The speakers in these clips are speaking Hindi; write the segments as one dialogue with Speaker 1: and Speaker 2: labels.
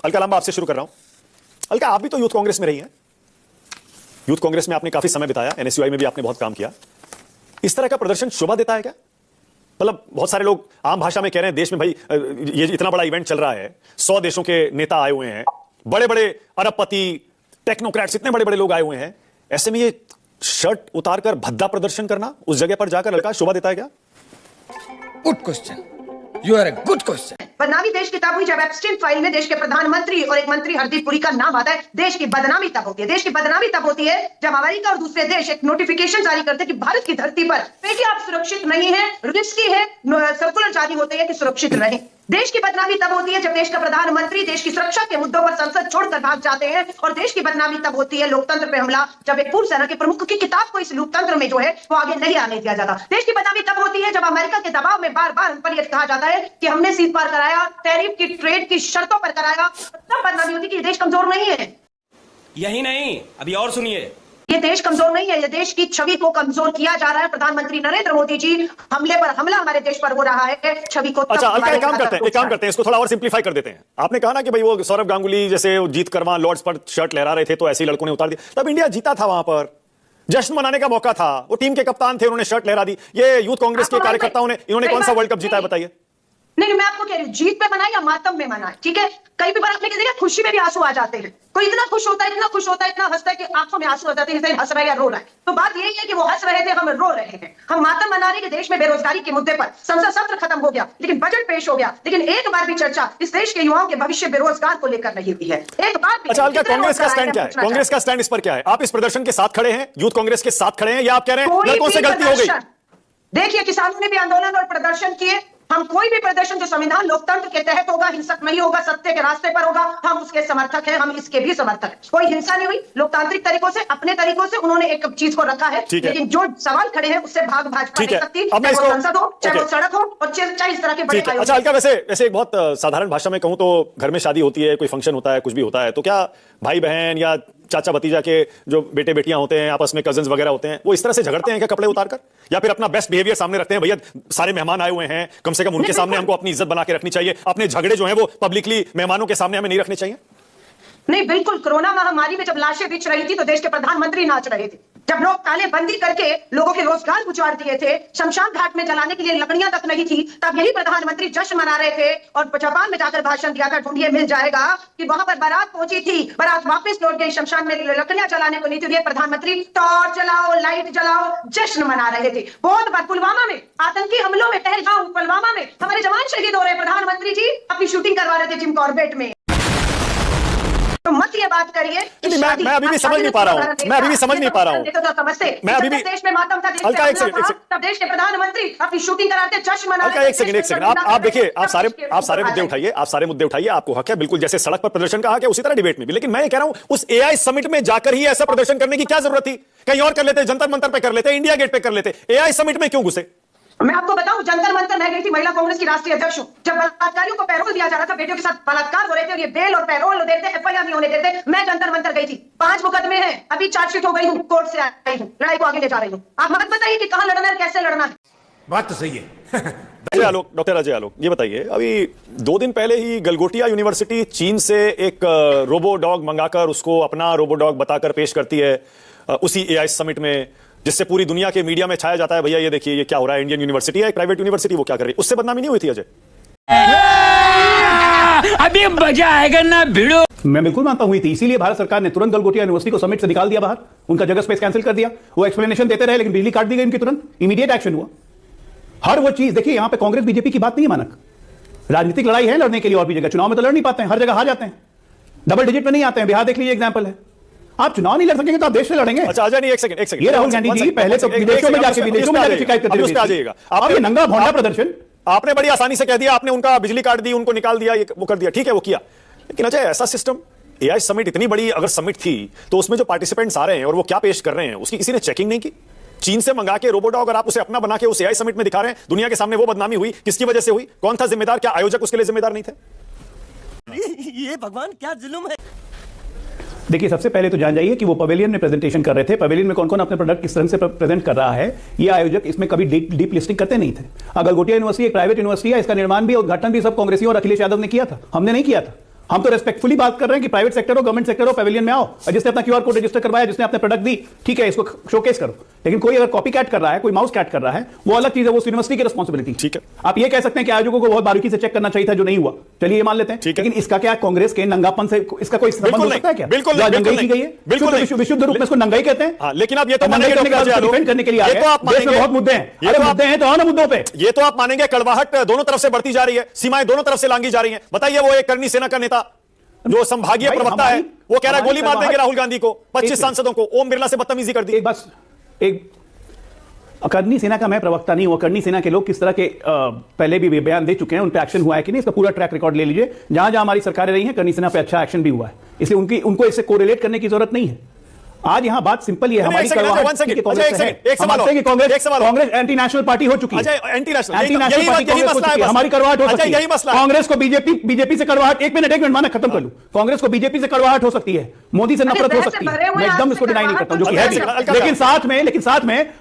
Speaker 1: अलका लांबा, आपसे शुरू कर रहा हूं। अलका, आप भी तो यूथ कांग्रेस में रही हैं। यूथ कांग्रेस में आपने काफी समय बिताया, एनएसयूआई में भी आपने बहुत काम किया। इस तरह का प्रदर्शन शोभा देता है क्या? मतलब बहुत सारे लोग आम भाषा में कह रहे हैं देश में भाई ये इतना बड़ा इवेंट चल रहा है, 100 देशों के नेता आए हुए हैं, बड़े बड़े अरबपति, टेक्नोक्रेट्स, इतने बड़े बड़े लोग आए हुए हैं, ऐसे में ये शर्ट उतारकर भद्दा प्रदर्शन करना उस जगह पर जाकर अलका शोभा देता है क्या?
Speaker 2: Good question, you are a good question.
Speaker 3: बदनामी देश की तब हुई जब एप्स्टीन फाइल में देश के प्रधानमंत्री और एक मंत्री हरदीप पुरी का नाम आता है। देश की बदनामी तब होती है। देश की बदनामी तब होती है जब अमेरिका और दूसरे देश एक नोटिफिकेशन जारी करते हैं कि भारत की धरती पर पेटी आप सुरक्षित नहीं है, रिस्की है, सर्कुलर जारी होते हैं कि सुरक्षित रहे। देश की बदनामी तब होती है जब देश का प्रधानमंत्री देश की सुरक्षा के मुद्दों पर संसद छोड़कर भाग जाते हैं। और देश की बदनामी तब होती है लोकतंत्र पे हमला, जब एक पूर्व सेना के प्रमुख की किताब को इस लोकतंत्र में जो है वो आगे नहीं आने दिया जाता। देश की बदनामी तब होती है जब अमेरिका के दबाव में बार बार उन पर यह कहा जाता है कि हमने सीज पार कराया, टैरिफ की ट्रेड की शर्तों पर कराया। तब बदनामी होती है कि देश कमजोर नहीं है।
Speaker 4: यही नहीं, अभी और सुनिए,
Speaker 3: ये देश कमजोर नहीं है, ये देश की छवि को कमजोर किया जा रहा है। प्रधानमंत्री नरेंद्र मोदी जी हमले पर हमला हमारे देश पर हो रहा है, छवि को।
Speaker 1: अच्छा अलका, एक काम करते हैं, इसको थोड़ा और सिंप्लीफाई कर देते हैं। आपने कहा ना कि भाई वो सौरभ गांगुली जैसे जीत कर वहां लॉर्ड्स पर शर्ट लहरा रहे थे तो ऐसे ही लड़कों ने उतार दिया। तब इंडिया जीता था, वहां पर जश्न मनाने का मौका था, वो टीम के कप्तान थे, उन्होंने शर्ट लहरा दी। ये यूथ कांग्रेस के कार्यकर्ताओं ने, इन्होंने कौन सा वर्ल्ड कप जीता है बताइए?
Speaker 3: नहीं, मैं आपको कह रही हूँ जीत पे मनाए या मातम में मनाए, ठीक है। कई भी बार आपने देखा खुशी में भी आंसू आ जाते हैं। कोई इतना खुश होता है, इतना खुश होता है, इतना हंसता है कि आंखों में आंसू आ जाते हैं, जैसे हंस रहा है या रो रहा है। तो बात यही है कि वो हंस रहे थे, हम रो रहे हैं। हम मातम मना रहे हैं कि देश में बेरोजगारी के मुद्दे पर संसद सत्र खत्म हो गया, लेकिन बजट पेश हो गया, लेकिन एक बार भी चर्चा इस देश के युवाओं के भविष्य बेरोजगार को लेकर नहीं हुई है, एक बार भी।
Speaker 1: अच्छा अलका, कांग्रेस का स्टैंड क्या है? कांग्रेस का स्टैंड इस पर क्या है? आप इस प्रदर्शन के साथ खड़े हैं, यूथ कांग्रेस के साथ खड़े हैं, या आप कह रहे हैं लड़कों से गलती हो गई?
Speaker 3: देखिए, किसानों ने भी आंदोलन और प्रदर्शन किए। हम कोई भी प्रदर्शन जो संविधान लोकतंत्र के तहत होगा, हिंसक नहीं होगा, सत्य के रास्ते पर होगा, हम उसके समर्थक हैं, हम इसके भी समर्थक हैं। कोई हिंसा नहीं हुई, लोकतांत्रिक तरीकों से, अपने तरीकों से उन्होंने एक चीज को रखा है, लेकिन जो सवाल खड़े हैं उससे भाग भाजपा नहीं सकती, चाहे वो संसद हो, चाहे वो सड़क हो, और चाहे इस तरह के बड़े आयोजन।
Speaker 1: अच्छा अलका, वैसे एक बहुत साधारण भाषा में कहूं तो घर में शादी होती है, कोई फंक्शन होता है, कुछ भी होता है, तो क्या भाई बहन या चाचा भतीजा के जो बेटे बेटियां होते हैं, आपस में कजिन्स वगैरह होते हैं, वो इस तरह से झगड़ते हैं क्या कपड़े उतारकर? या फिर अपना बेस्ट बिहेवियर सामने रखते हैं, भैया सारे मेहमान आए हुए हैं, कम से कम उनके सामने हमको अपनी इज्जत बना के रखनी चाहिए, अपने झगड़े जो हैं वो पब्लिकली मेहमानों के सामने हमें नहीं रखने चाहिए?
Speaker 3: नहीं, बिल्कुल। कोरोना महामारी में जब लाशें बिछ रही थी तो देश के प्रधानमंत्री नाच रहे थे। जब लोग तालेबंदी करके लोगों के रोजगार उजाड़ दिए थे, शमशान घाट में जलाने के लिए लकड़ियां तक नहीं थी, तब यही प्रधानमंत्री जश्न मना रहे थे और जापान में जाकर भाषण दिया था, ढूंढिए मिल जाएगा, कि वहां पर बारात पहुंची थी, बारात वापस लौट गई, शमशान में लकड़ियां जलाने को नहीं थी, प्रधानमंत्री टॉर्च जलाओ, लाइट जलाओ, जश्न मना रहे थे। बहुत बार पुलवामा में आतंकी हमलों में, पहलगाम पुलवामा में हमारे जवान शहीद हो रहे, प्रधानमंत्री जी अपनी शूटिंग करवा रहे थे जिम कॉर्बेट में। तो मत ये बात करिए।
Speaker 1: मैं अभी भी समझ नहीं पा रहा हूँ, मैं अभी भी समझ नहीं पा रहा हूँ। मैं अभी भी
Speaker 3: देश में मातम था,
Speaker 1: अलका एक सेकंड,
Speaker 3: तब देश के प्रधानमंत्री अपनी शूटिंग कराते, जश्न मना
Speaker 1: अलका एक सेकंड, आप देखिए, आप सारे मुद्दे उठाइए, आप सारे मुद्दे उठाइए, आपको हक है बिल्कुल, जैसे सड़क पर प्रदर्शन का हक है उसी तरह डिबेट में भी। लेकिन मैं ये कह रहा हूँ उस एआई समिट में जाकर ही ऐसा प्रदर्शन करने की क्या जरूरत थी? कहीं और कर लेते, जंतर मंतर पे कर लेते, इंडिया गेट पे कर लेते, एआई समिट में क्यों घुसे?
Speaker 3: मैं आपको बताऊं, जंतर मंतर मैं गई थी, महिला कांग्रेस की राष्ट्रीय अध्यक्ष हूं। जब बलात्कारियों को पैरोल दिया जा रहा था, बेटियों के साथ बलात्कार हो रहे थे और ये बेल और पैरोल देते, एफआईआर नहीं होने देते, मैं जंतर मंतर गई थी। 5 मुकदमे हैं, अभी चार्जशीट हो गई हूं, कोर्ट से आई हूं, लड़ाई को आगे ले जा रही हूं। आप मत बताइए कि कहां लड़ना है, कैसे लड़ना है।
Speaker 2: बात तो सही है।
Speaker 1: डॉक्टर अजय आलोक, ये बताइए, अभी 2 दिन पहले ही गलगोटिया यूनिवर्सिटी चीन से एक रोबो डॉग मंगाकर उसको अपना रोबो डॉग बताकर पेश करती है उसी एआई समिट में, जिससे पूरी दुनिया के मीडिया में छाया जाता है भैया ये देखिए ये क्या हो रहा है, इंडियन यूनिवर्सिटी है, एक प्राइवेट यूनिवर्सिटी, वो क्या कर रही है। उससे बदनामी नहीं हुई थी अजय?
Speaker 5: अभी मजा आएगा ना भिड़ो।
Speaker 6: मैं बिल्कुल मानता हुई थी, इसीलिए भारत सरकार ने तुरंत गलगोटिया यूनिवर्सिटी को समिट से निकाल दिया बाहर, उनका जगह स्पेस कैंसिल कर दिया। वो एक्सप्लेनेशन देते रहे लेकिन बिजली काट दी गई उनकी, तुरंत इमीडिएट एक्शन हुआ। हर वो चीज देखिए, यहां पे कांग्रेस बीजेपी की बात नहीं है मानक, राजनीतिक लड़ाई है लड़ने के लिए और भी जगह, चुनाव में तो लड़ नहीं पाते हैं, हर जगह हार जाते हैं, डबल डिजिट में नहीं आते हैं। बिहार देख लीजिए एग्जांपल है। आप चुनाव नहीं लड़ सकेंगे तो आप देश से लड़ेंगे।
Speaker 1: अच्छा अजय नहीं, एक सेकंड,
Speaker 6: ये राहुल गांधी जी पहले तो विदेशों में जाके शिकायत करते
Speaker 1: आ जाइएगा।
Speaker 6: आप ये नंगा भौंडा प्रदर्शन
Speaker 1: आपने बड़ी आसानी से कह दिया, आपने उनका बिजली काट दी, उनको निकाल दिया, ये वो कर दिया, ठीक है वो किया, लेकिन अजय ऐसा सिस्टम, एआई समिट इतनी बड़ी अगर समिट थी तो उसमें जो पार्टिसिपेंट्स आ रहे हैं और वो क्या पेश कर रहे हैं उसकी किसी ने चेकिंग नहीं की? चीन से मंगा के रोबोडॉग और आप उसे अपना बना के उस एआई समिट में दिखा रहे हैं, दुनिया के सामने वो बदनामी हुई, किसकी वजह से हुई? कौन था जिम्मेदार? क्या आयोजक उसके लिए जिम्मेदार नहीं थे?
Speaker 4: ये भगवान क्या जुल्म है।
Speaker 6: देखिए, सबसे पहले तो जान जाइए कि वो पवेलियन में प्रेजेंटेशन कर रहे थे। पवेलियन में कौन कौन अपने प्रोडक्ट किस तरह से प्रेजेंट कर रहा है, ये आयोजक इसमें कभी डीप लिस्टिंग करते नहीं थे। गलगोटिया यूनिवर्सिटी एक प्राइवेट यूनिवर्सिटी है, इसका निर्माण भी और उद्घाटन भी सब कांग्रेसियों और अखिलेश यादव ने किया था, हमने नहीं किया था। हम तो रेस्पेक्टफुली बात कर रहे हैं कि प्राइवेट सेक्टर हो, गवर्नमेंट सेक्टर हो, पैविलियन में आओ, और जिसने अपना क्यूआर कोड रजिस्टर करवाया, जिसने अपने प्रोडक्ट दी, ठीक है, इसको शोकेस करो। लेकिन कोई अगर कॉपी कैट कर रहा है, कोई माउस कैट कर रहा है, वो अलग चीज है, वो यूनिवर्सिटी की रिस्पॉन्सिबिलिटी।
Speaker 1: ठीक है।
Speaker 6: आप ये कह सकते हैं कि आयोजकों को बहुत बारीकी से चेक करना चाहिए था, जो नहीं हुआ, चलिए ये मान लेते हैं। लेकिन इसका क्या कांग्रेस के नंगापन से इसका कोई संबंध हो सकता है क्या?
Speaker 1: बिल्कुल
Speaker 6: नंगाई की गई है, बिल्कुल विशुद्ध रूप में इसको नंगाई कहते हैं।
Speaker 1: लेकिन आप ये तो
Speaker 6: नंगाई करने के बाद डिफेंड करने के लिए आ गए। देश में बहुत मुद्दे हैं, अरे मुद्दे हैं तो आओ ना मुद्दों पे।
Speaker 1: ये तो आप मानेंगे कड़वाहट दोनों तरफ से बढ़ती जा रही है, सीमाएं दोनों तरफ से लांघी जा रही हैं। बताइए, वो एक करनी सेना का नेता जो संभागीय प्रवक्ता है, वो कह रहा है गोली मार देंगे राहुल गांधी को, 25 सांसदों को, ओम बिरला से बदतमीजी कर दी।
Speaker 6: एक बस एक करनी सेना का मैं प्रवक्ता नहीं हूं, करनी सेना के लोग किस तरह के पहले भी बयान दे चुके हैं, उन पे एक्शन हुआ है कि नहीं, इसका पूरा ट्रैक रिकॉर्ड ले लीजिए। जहां जहां हमारी सरकारें रही हैं, करनी सेना पे अच्छा एक्शन भी हुआ है, इसलिए उनको इससे कोरिलेट करने की जरूरत नहीं है। आज यहां बात सिंपल ही है, हमारी कांग्रेस एंटी नेशनल पार्टी हो चुकी है, एंटी नेशनल पार्टी हमारी करवाहट हो सकती है। कांग्रेस को बीजेपी से करवाहट, एक मिनट माना खत्म कर लूं, कांग्रेस को बीजेपी से करवाहट हो सकती है, मोदी से नफरत हो सकती है, मैं एकदम इसको डिनाई नहीं करता हूं, जो कि है भी। लेकिन साथ में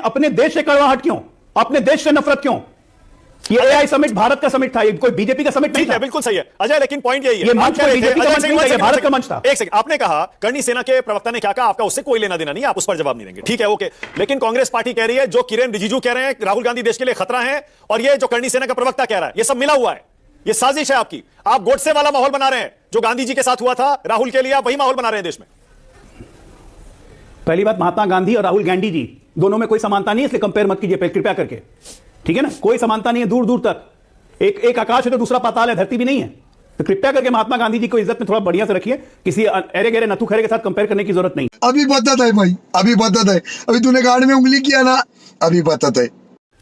Speaker 6: अपने देश से करवाहट क्यों, अपने देश से नफरत क्यों? ये एआई समिट भारत का समिट था, ये कोई बीजेपी का समिट नहीं था।
Speaker 1: बिल्कुल सही है अजय, लेकिन पॉइंट यही है,
Speaker 6: ये मंच बीजेपी का मंच नहीं था, भारत का मंच था।
Speaker 1: एक सेकंड, आपने कहा करनी सेना के प्रवक्ता ने क्या कहा, आपका उससे कोई लेना देना नहीं, आप उस पर जवाब नहीं देंगे, ठीक है, ओके। लेकिन कांग्रेस पार्टी कह रही है, जो किरेन रिजिजू कह रहे हैं राहुल गांधी देश के लिए खतरा है, और ये जो करनी सेना का प्रवक्ता कह रहा है, ये सब मिला हुआ है, ये साजिश है आपकी। आप गोडसे वाला माहौल बना रहे हैं, जो गांधी जी के साथ हुआ था राहुल के लिए, आप वही माहौल बना रहे हैं देश में।
Speaker 6: पहली बात, महात्मा गांधी और राहुल गांधी जी दोनों में कोई समानता नहीं है, इसलिए कंपेयर मत कीजिए कृपया करके, ठीक है ना? कोई समानता नहीं है दूर दूर तक, एक आकाश है तो दूसरा पाताल है, धरती भी नहीं है। तो कृपया करके महात्मा गांधी जी को इज्जत में थोड़ा बढ़िया से रखिए, किसी अरे गहरे नथु खरे के साथ कंपेयर करने की जरूरत नहीं।
Speaker 7: अभी बता है भाई, अभी बता है, अभी तूने गाड़ी में उंगली किया ना, अभी बता है।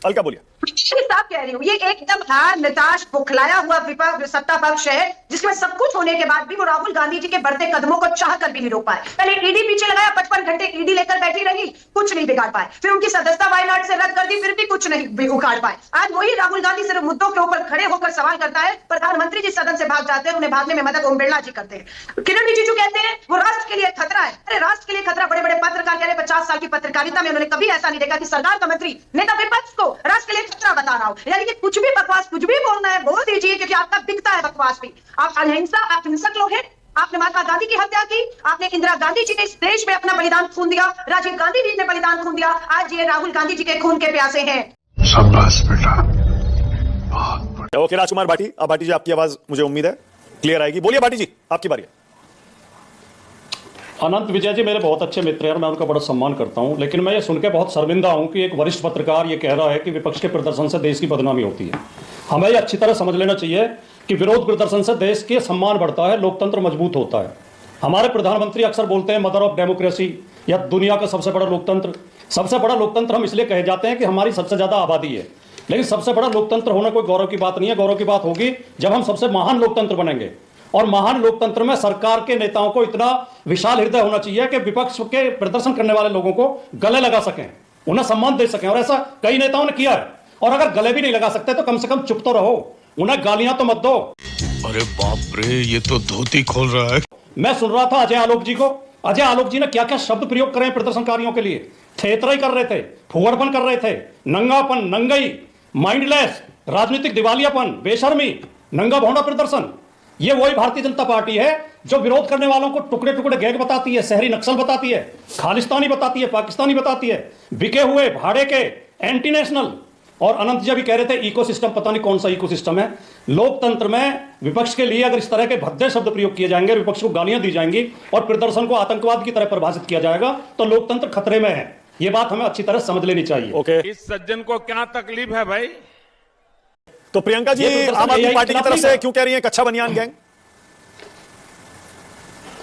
Speaker 1: अलका बोलिए।
Speaker 3: साफ कह रही हूँ, ये एकदम हार निताश बुखलाया हुआ विपक्ष सत्ता पक्ष है, जिसमें सब कुछ होने के बाद भी वो राहुल गांधी जी के बढ़ते कदमों को चाह कर भी नहीं रोक पाए। पहले ईडी पीछे लगाया, 55 घंटे ईडी लेकर बैठी रही, कुछ नहीं बिगाड़ पाए। फिर उनकी सदस्यता वायनाड से रद्द कर दी, फिर भी कुछ नहीं उखाड़ पाए। आज वही राहुल गांधी सिर्फ मुद्दों के ऊपर खड़े होकर सवाल करता है, प्रधानमंत्री जी सदन से भाग जाते हैं, उन्हें भागने में मदद ओम बिरला जी करते हैं। किरण रिजिजू कहते हैं वो राष्ट्र के लिए खतरा है। अरे राष्ट्र के लिए खतरा, बड़े बड़े पत्रकार कह रहे हैं 50 साल की पत्रकारिता में उन्होंने कभी ऐसा नहीं देखा कि सरकार का मंत्री नेता विपक्ष को राष्ट्र के लिए खतरा बता रहा हो। यानी कि कुछ भी बकवास, कुछ भी बोलना है बोल दीजिए, क्योंकि आपका बिकता है बकवास भी। आप अहिंसा, आप हिंसक लोग हैं। आपने महात्मा गांधी की हत्या की, आपने इंदिरा गांधी जी ने इस देश में अपना बलिदान खून दिया, राजीव गांधी जी ने बलिदान खून दिया, आज ये राहुल गांधी जी के खून के प्यासे हैं।
Speaker 7: शाबाश बेटा।
Speaker 1: ओके राजकुमार भाटी, अब भाटी जी आपकी आवाज मुझे उम्मीद है क्लियर आएगी, बोलिए भाटी जी, आपकी बारी है।
Speaker 8: अनंत विजय जी मेरे बहुत अच्छे मित्र हैं और मैं उनका बड़ा सम्मान करता हूं, लेकिन मैं ये सुन के बहुत शर्मिंदा हूं कि एक वरिष्ठ पत्रकार ये कह रहा है कि विपक्ष के प्रदर्शन से देश की बदनामी होती है। हमें ये अच्छी तरह समझ लेना चाहिए कि विरोध प्रदर्शन से देश के सम्मान बढ़ता है, लोकतंत्र मजबूत होता है। हमारे प्रधानमंत्री अक्सर बोलते हैं मदर ऑफ डेमोक्रेसी, या दुनिया का सबसे बड़ा लोकतंत्र। सबसे बड़ा लोकतंत्र हम इसलिए कहे जाते हैं कि हमारी सबसे ज्यादा आबादी है, लेकिन सबसे बड़ा लोकतंत्र होना कोई गौरव की बात नहीं है। गौरव की बात होगी जब हम सबसे महान लोकतंत्र बनेंगे, और महान लोकतंत्र में सरकार के नेताओं को इतना विशाल हृदय होना चाहिए कि विपक्ष के प्रदर्शन करने वाले लोगों को गले लगा सकें, उन्हें सम्मान दे सकें, और ऐसा कई नेताओं ने किया है। और अगर गले भी नहीं लगा सकते तो कम से कम चुप तो रहो, उन्हें गालियां तो मत दो।
Speaker 9: अरे बाप रे, ये तो धोती खोल रहा है।
Speaker 8: मैं सुन रहा था अजय आलोक जी को, अजय आलोक जी ने क्या क्या शब्द प्रयोग करे प्रदर्शनकारियों के लिए। थेतराई कर रहे थे, फुहड़पन कर रहे थे, नंगापन, नंगई, माइंडलेस, राजनीतिक दिवालियापन, बेशर्मी, नंगा भौना प्रदर्शन। ये वही भारतीय जनता पार्टी है जो विरोध करने वालों को टुकड़े टुकड़े गैंग बताती है, शहरी नक्सल बताती है, खालिस्तानी बताती है, पाकिस्तानी बताती है, बिके हुए भाड़े के, एंटी नेशनल। और अनंत जी भी कह रहे थे इकोसिस्टम, पता नहीं कौन सा इकोसिस्टम है। लोकतंत्र में विपक्ष के लिए अगर इस तरह के भद्दे शब्द प्रयोग किए जाएंगे, विपक्ष को गालियां दी जाएंगी और प्रदर्शन को आतंकवाद की तरह परिभाषित किया जाएगा, तो लोकतंत्र खतरे में है। ये बात हमें अच्छी तरह समझ लेनी चाहिए।
Speaker 1: ओके,
Speaker 9: इस सज्जन को क्या तकलीफ है भाई?
Speaker 1: तो प्रियंका जी आम आदमी पार्टी की तरफ से क्यों कह रही है कच्चा बनियान गैंग?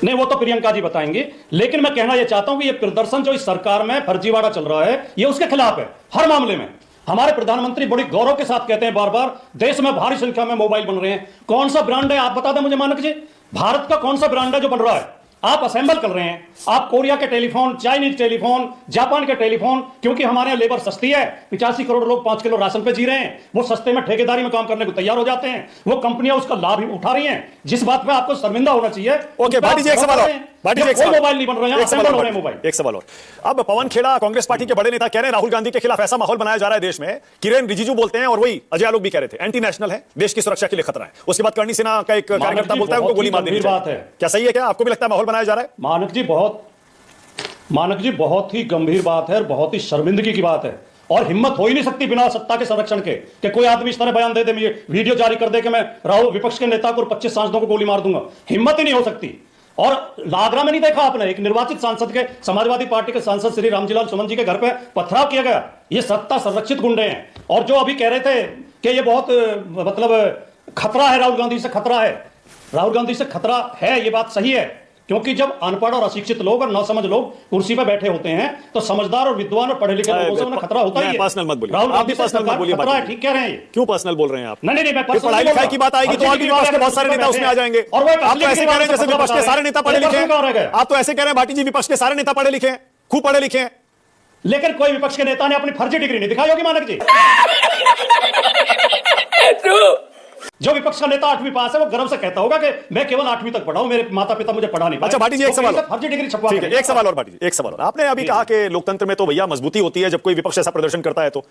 Speaker 8: नहीं, वो तो प्रियंका जी बताएंगे, लेकिन मैं कहना यह चाहता हूं कि यह प्रदर्शन जो इस सरकार में फर्जीवाड़ा चल रहा है, यह उसके खिलाफ है हर मामले में। हमारे प्रधानमंत्री बड़ी गौरव के साथ कहते हैं बार बार, देश में भारी संख्या में मोबाइल बन रहे हैं। कौन सा ब्रांड है आप बता दें मुझे मानक जी, भारत का कौन सा ब्रांड है जो बन रहा है? आप असेंबल कर रहे हैं, आप कोरिया के टेलीफोन, चाइनीज टेलीफोन, जापान के टेलीफोन, क्योंकि हमारे यहाँ लेबर सस्ती है, 85 करोड़ लोग 5 किलो राशन पे जी रहे हैं, वो सस्ते में ठेकेदारी में काम करने को तैयार हो जाते हैं, वो कंपनियां उसका लाभ उठा रही हैं, जिस बात पे आपको शर्मिंदा होना चाहिए।
Speaker 1: ओके भाटी जी, एक सवाल और, भाटी जी एक सवाल,
Speaker 8: मोबाइल नहीं बन रहे हैं, असेंबल हो रहे हैं मोबाइल।
Speaker 1: एक सवाल और, अब पवन खेड़ा कांग्रेस पार्टी के बड़े नेता कह रहे हैं राहुल गांधी के खिलाफ ऐसा माहौल बनाया जा रहा है देश में, किरेन रिजिजू बोलते हैं और वही अजय आलोक भी कह रहे थे एंटी नेशनल है, देश की सुरक्षा के लिए खतरा है। उसके बाद करणी सेना का एक कार्यकर्ता बोलता है उनको गोली मार देनी चाहिए। क्या सही है? क्या आपको भी लगता है माहौल बनाया जा रहा है?
Speaker 8: मानक जी बहुत ही गंभीर बात है और बहुत ही शर्मिंदगी की बात है, और हिम्मत हो ही नहीं सकती बिना सत्ता के संरक्षण के कि कोई आदमी इस तरह बयान दे दे, वीडियो जारी कर दे कि मैं राहुल विपक्ष के नेता को और 25 सांसदों को गोली मार दूंगा। हिम्मत ही नहीं हो सकती। और आगरा में नहीं देखा आपने, एक निर्वाचित सांसद के, समाजवादी पार्टी के सांसद श्री रामजीलाल सुमन जी के घर पे पथराव किया गया। ये सत्ता संरक्षित गुंडे हैं। और जो अभी कह रहे थे कि ये बहुत मतलब खतरा है, राहुल गांधी से खतरा है, राहुल गांधी से खतरा है, ये बात सही है, क्योंकि जब अनपढ़ और अशिक्षित लोग और नासमझ लोग कुर्सी पर बैठे होते हैं तो समझदार और विद्वान और पढ़े लिखे लोगों से उन्हें खतरा होता ही है।
Speaker 1: पर्सनल मत बोलिए,
Speaker 8: राहुल
Speaker 1: आप भी पर्सनल मत बोलिए।
Speaker 8: खतरा है, ठीक कह रहे हैं।
Speaker 1: क्यों पर्सनल बोल रहे हैं आप?
Speaker 8: नहीं, मैं
Speaker 1: पढ़ाई लिखाई की बात आएगी तो और भी विपक्ष के बहुत सारे नेता उसमें आ जाएंगे।
Speaker 8: और वो
Speaker 1: आप तो ऐसे कह रहे हैं जैसे विपक्ष के सारे नेता पढ़े लिखे हैं। आप तो ऐसे कह रहे हैं भाटी जी विपक्ष के सारे नेता पढ़े लिखे हैं, खूब पढ़े लिखे हैं,
Speaker 8: लेकिन कोई विपक्ष के नेता ने अपनी फर्जी डिग्री नहीं दिखाई होगी मानक जी। जो विपक्ष का नेता 8वीं पास है वो गर्व से कहता होगा कि मैं केवल 8वीं तक पढ़ा हूं, मेरे माता पिता मुझे पढ़ा नहीं पाए।
Speaker 1: अच्छा भाटी जी एक सवाल,
Speaker 8: फर्जी डिग्री छपवा,
Speaker 1: ठीक है, एक सवाल और भाटी जी, एक सवाल और। आपने अभी कहा कि लोकतंत्र में तो भैया मजबूती होती है जब कोई विपक्ष ऐसा प्रदर्शन करता है तो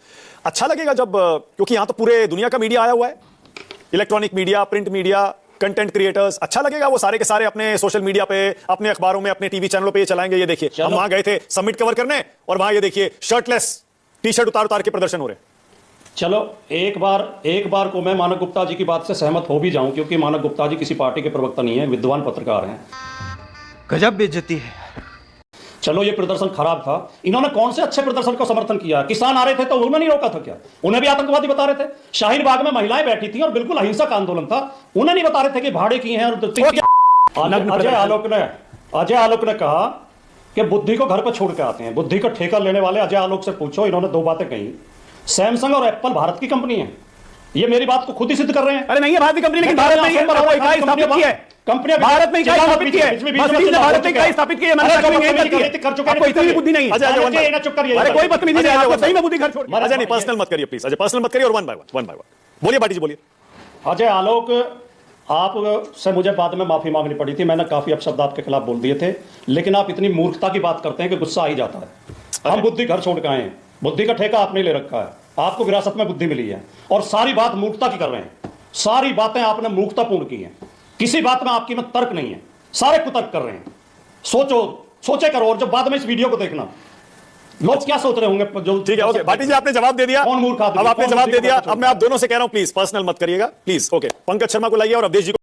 Speaker 1: अच्छा लगेगा जब, क्योंकि यहां तो पूरे दुनिया का मीडिया आया हुआ है, electronic media, print media, content creators, अच्छा लगेगा वो सारे के सारे अपने सोशल मीडिया पे, अपने अखबारों में, अपने टीवी चैनलों पे ये चलाएंगे। ये देखिए हम वहां गए थे समिट कवर करने और वहां ये देखिए शर्टलेस टी शर्ट उतार के प्रदर्शन हो रहे हैं।
Speaker 8: चलो एक बार को मैं मानक गुप्ता जी की बात से सहमत हो भी जाऊं, क्योंकि मानक गुप्ता जी किसी पार्टी के प्रवक्ता नहीं है, विद्वान पत्रकार हैं।
Speaker 4: गजब बेइज्जती है।
Speaker 8: चलो ये प्रदर्शन खराब था, इन्होंने कौन से अच्छे प्रदर्शन को समर्थन किया? किसान आ रहे थे तो उन्होंने नहीं रोका था क्या? उन्हें भी आतंकवादी बता रहे थे। शाहीन बाग में महिलाएं बैठी थी और बिल्कुल अहिंसक आंदोलन था, उन्हें नहीं बता रहे थे कि भाड़े की हैं। और अजय आलोक ने कहा कि बुद्धि को घर पर छोड़ के आते हैं। बुद्धि का ठेका लेने वाले अजय आलोक से पूछो, इन्होंने 2 बातें कही। सैमसंग और एप्पल भारत की कंपनी है, ये मेरी बात को खुद ही सिद्ध कर रहे हैं।
Speaker 6: अरे नहीं है भारत की कंपनी, लेकिन भारत में इकाई स्थापित की है,
Speaker 8: कंपनियां
Speaker 6: भारत में इकाई स्थापित की है, भारत में इकाई स्थापित की है, आपको इतनी बुद्धि नहीं है। अरे कोई बदतमीजी नहीं, आपको सही में बुद्धि घर छोड़।
Speaker 1: अजय नहीं, पर्सनल मत करिए प्लीज, अजय पर्सनल मत करिए, और वन बाय वन बोलिए भाटी जी, बोलिए।
Speaker 8: अजय आलोक, आप से मुझे बाद में माफी मांगनी पड़ी थी, मैंने काफी अपशब्द आपके खिलाफ बोल दिए थे, लेकिन आप इतनी मूर्खता की बात करते हैं कि गुस्सा आ ही जाता है। हम बुद्धि घर छोड़ के आए हैं, बुद्धि का ठेका आपने ले रखा है, आपको विरासत में बुद्धि मिली है, और सारी बात मूर्खता की कर रहे हैं, सारी बातें आपने मूर्खतापूर्ण की हैं, किसी बात में आपकी में तर्क नहीं है, सारे कुतर्क कर रहे हैं। सोचे करो, और जब बाद में इस वीडियो को देखना लोग क्या सोच रहे होंगे। जो
Speaker 1: ठीक है, ओके भाटी जी आपने जवाब दे दिया,
Speaker 8: कौन मूर्ख आदमी,
Speaker 1: अब आपने जवाब दे दिया, अब मैं आप दोनों से कह रहा हूं प्लीज पर्सनल मत करिएगा प्लीज। ओके, पंकज शर्मा को लाइए और अवधेश जी को